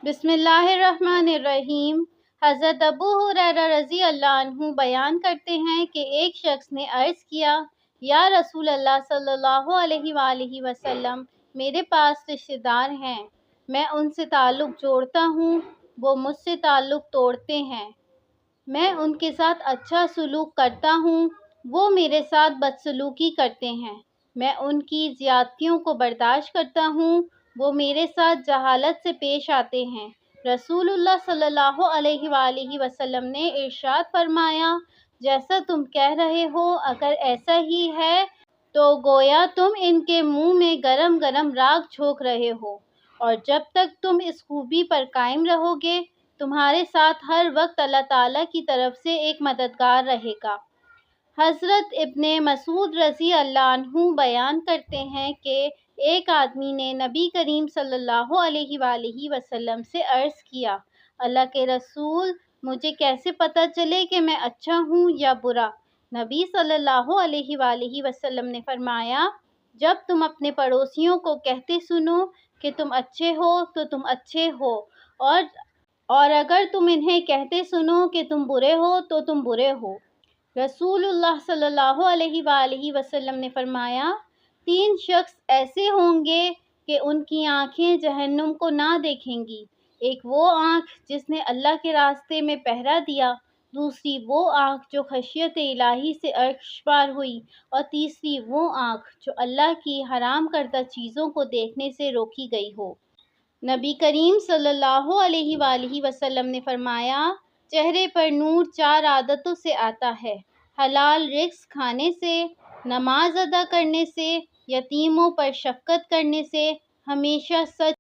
بسم اللہ الرحمن الرحیم۔ حضرت ابو ہریرہ رضی اللہ عنہ بیان کرتے ہیں کہ ایک شخص نے عرض کیا، یا رسول اللہ صلی اللہ علیہ وآلہ وسلم، میرے پاس رشتہ دار ہیں، میں ان سے تعلق جوڑتا ہوں، وہ مجھ سے تعلق توڑتے ہیں، میں ان کے ساتھ اچھا سلوک کرتا ہوں، وہ میرے ساتھ بدسلوکی کرتے ہیں، میں ان کی زیادتیوں کو برداشت کرتا ہوں، وہ میرے ساتھ جہالت سے پیش آتے ہیں۔ رسول اللہ صلی اللہ علیہ وآلہ وسلم نے ارشاد فرمایا، جیسا تم کہہ رہے ہو اگر ایسا ہی ہے تو گویا تم ان کے منہ میں گرم گرم راکھ جھونک رہے ہو، اور جب تک تم اس خوبی پر قائم رہو گے تمہارے ساتھ ہر وقت اللہ تعالیٰ کی طرف سے ایک مددگار رہے گا۔ حضرت ابن مسعود رضی اللہ عنہ بیان کرتے ہیں کہ ایک آدمی نے نبی کریم صلی اللہ علیہ وآلہ وسلم سے عرض کیا، اللہ کے رسول، مجھے کیسے پتہ چلے کہ میں اچھا ہوں یا برا؟ نبی صلی اللہ علیہ وآلہ وسلم نے فرمایا، جب تم اپنے پڑوسیوں کو کہتے سنو کہ تم اچھے ہو تو تم اچھے ہو، اور اگر تم انہیں کہتے سنو کہ تم برے ہو تو تم برے ہو۔ رسول اللہ صلی اللہ علیہ وآلہ وسلم نے فرمایا، 3 شخص ایسے ہوں گے کہ ان کی آنکھیں جہنم کو نہ دیکھیں گی، ایک وہ آنکھ جس نے اللہ کے راستے میں پہرا دیا، دوسری وہ آنکھ جو خشیت الہی سے عرش پار ہوئی، اور تیسری وہ آنکھ جو اللہ کی حرام کردہ چیزوں کو دیکھنے سے روکی گئی ہو۔ نبی کریم صلی اللہ علیہ وآلہ وسلم نے فرمایا، چہرے پر نور 4 عادتوں سے آتا ہے: حلال رزق کھانے سے، نماز ادا کرنے سے، یتیموں پر شفقت کرنے سے، ہمیشہ سچ